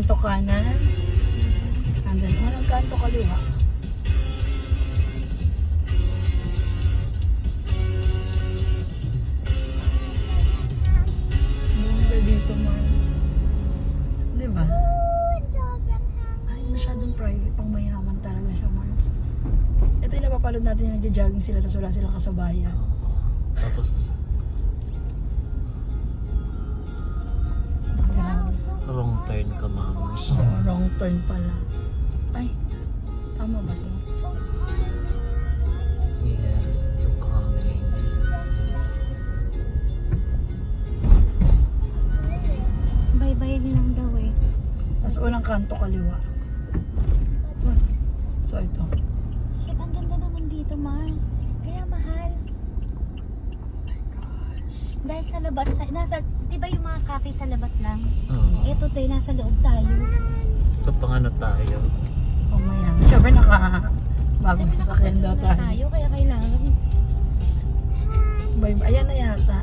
kanto kanan. And then unang kanto kaliwa. Bongga dito, Mars. Di ba? Ay, masyadong private. Pang mayaman talaga siya, Mars. Ito yung napapalod natin yung nagja-jogging sila tapos wala silang kasabayan. Tapos wrong turn ka, Mams. Wrong turn pala. Ay, tama ba to? Yes, too calming. Bye-bye lang daw eh. Tapos unang kanto kaliwa. So ito. Shit, ang ganda naman dito, Mars. Kaya mahal. Oh my gosh. Dahil sa labas, nasa, di ba yung mga cafe sa labas lang? Oo. Ito tayo, nasa loob tayo. So, pang ano tayo? Oh mayan. Siyempre bagong sasakyan daw tayo. Kaya kailangan. Ayan na yata.